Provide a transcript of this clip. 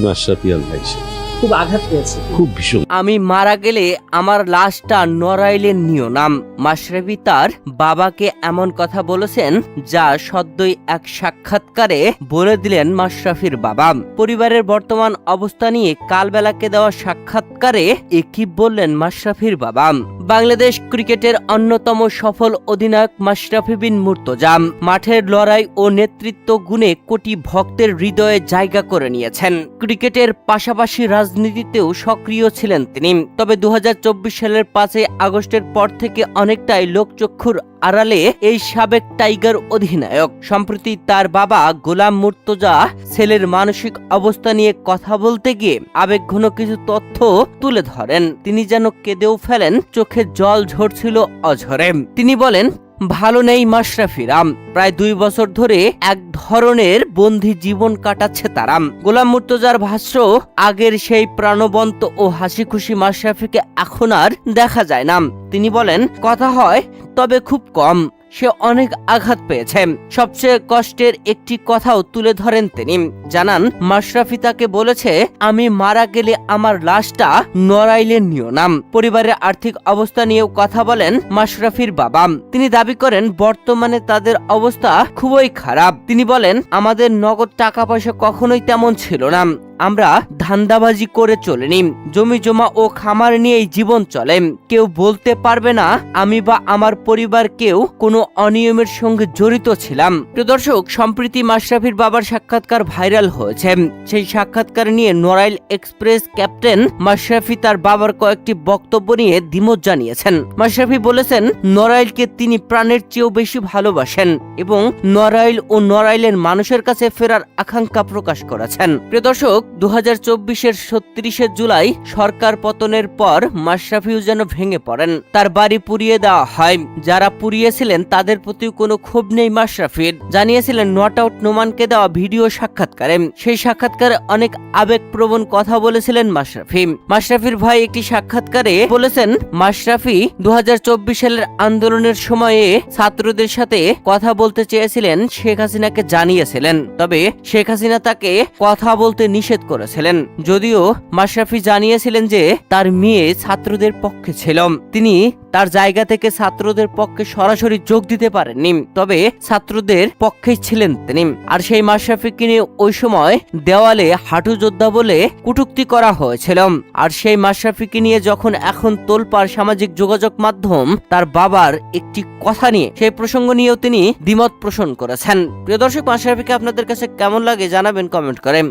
মাশরাফি আল ভাই খুব আঘাত পেয়েছে। খুব ভীষণ। আমি মারা গেলে আমার লাশটা নড়াইলে নিও না। মাশরাফি তার বাবাকে এমন কথা বলেছেন যা সদ্যই এক সাক্ষাৎকারে বলে দিলেন মাশরাফির বাবা। পরিবারের বর্তমান অবস্থা নিয়ে কালবেলাকে দেওয়া সাক্ষাৎকারে একই বললেন মাশরাফির বাবা। বাংলাদেশ ক্রিকেটের অন্যতম সফল অধিনায়ক মাশরাফি বিন মুর্তজা মাঠের লড়াই ও নেতৃত্ব গুণে কোটি ভক্তের হৃদয়ে জায়গা করে নিয়েছেন। ক্রিকেটের পাশাপাশি রাজনীতিতেও সক্রিয় ছিলেন তিনি। তবে 2024 সালের 5 আগস্টের পর থেকে অনেকটাই লোকচক্ষুর আড়ালে এই সাবেক টাইগার অধিনায়ক। সম্প্রতি তার বাবা গোলাম মুর্তজা ছেলের মানসিক অবস্থা নিয়ে কথা বলতে গিয়ে আবেগঘন কিছু তথ্য তুলে ধরেন। তিনি যেন কেঁদেও ফেলেন, চোখে জল ঝরছিল অঝরে। তিনি বলেন, ভালো নেই মাশরাফিরা। প্রায় 2 বছর ধরে এক ধরনের বন্দী জীবন কাটাচ্ছে তারা। গোলাম মুর্তজার ভাষ্য, আগের সেই প্রাণবন্ত ও হাসি খুশি মাশরাফিকে এখন আর দেখা যায় না। তিনি বলেন, কথা হয় তবে খুব কম। সে অনেক আঘাত পেয়েছে। সবচেয়ে কষ্টের একটি কথাও তুলে ধরেন তিনি। জানান, মাশরাফি তাকে বলেছে, আমি মারা গেলে আমার লাশটা নড়াইলে নিও না। পরিবারের আর্থিক অবস্থা নিয়েও কথা বলেন মাশরাফির বাবা। তিনি দাবি করেন বর্তমানে তাদের অবস্থা খুবই খারাপ। তিনি বলেন, আমাদের নগদ টাকা পয়সা কখনোই তেমন ছিল না। আমরা ধান্দাবাজি করে চলিনি। জমি জমা ও খামার নিয়েই জীবন চলে। কেউ বলতে পারবে না আমি বা আমার পরিবার কেউ কোনো অনিয়মের সঙ্গে জড়িত ছিলাম। প্রিয় দর্শক, সম্প্রতি মাশরাফির বাবার সাক্ষাৎকার ভাইরাল হয়েছে। সেই সাক্ষাৎকার নিয়ে নড়াইল এক্সপ্রেস ক্যাপ্টেন মাশরাফি তার বাবার কয়েকটি বক্তব্য নিয়ে দ্বিমত জানিয়েছেন। মাশরাফি বলেছেন, নড়াইলকে তিনি প্রাণের চেয়েও বেশি ভালোবাসেন এবং নড়াইল ও নড়াইলের মানুষের কাছে ফেরার আকাঙ্ক্ষা প্রকাশ করেছেন। প্রিয় দর্শক, 2024-এর 36 জুলাই সরকার পতনের পর মাশরাফিও যেন ভেঙে পড়েন। তার বাড়ি পুড়িয়ে দেওয়া হয়। যারা পুড়িয়েছিলেন তাদের প্রতি কোনো ক্ষোভ নেই মাশরাফির, জানিয়েছিলেন নট আউট নোমানকে দেওয়া ভিডিও সাক্ষাৎকারে। সেই সাক্ষাৎকারে অনেক আবেগপ্রবণ কথা বলেছিলেন মাশরাফি। মাশরাফির ভাই একটি সাক্ষাৎকারে বলেছেন, মাশরাফি 2024 সালের আন্দোলনের সময়ে ছাত্রদের সাথে কথা বলতে চেয়েছিলেন, শেখ হাসিনাকে জানিয়েছিলেন। তবে শেখ হাসিনা তাকে কথা বলতে নিষেধ করেছিলেন। যদিও মাশরাফি জানিয়েছিলেন যে তার মেয়ে ছাত্রদের পক্ষে ছিল, তিনি তার জায়গা থেকে ছাত্রদের পক্ষে সরাসরি যোগ দিতে পারেননি, তবে ছাত্রদের পক্ষেই ছিলেন তিনি। আর সেই মাশরাফিকে নিয়ে ওই সময় দেওয়ালে হাঁটু যোদ্ধা বলে কটূক্তি করা হয়েছিল। আর সেই মাশরাফিকে নিয়ে যখন এখন তোলপাড় সামাজিক যোগাযোগ মাধ্যম তার বাবার একটি কথা নিয়ে, সেই প্রসঙ্গ নিয়েও তিনি দ্বিমত পোষণ করেছেন। প্রিয় দর্শক, মাশরাফিকে আপনাদের কাছে কেমন লাগে জানাবেন কমেন্ট করে।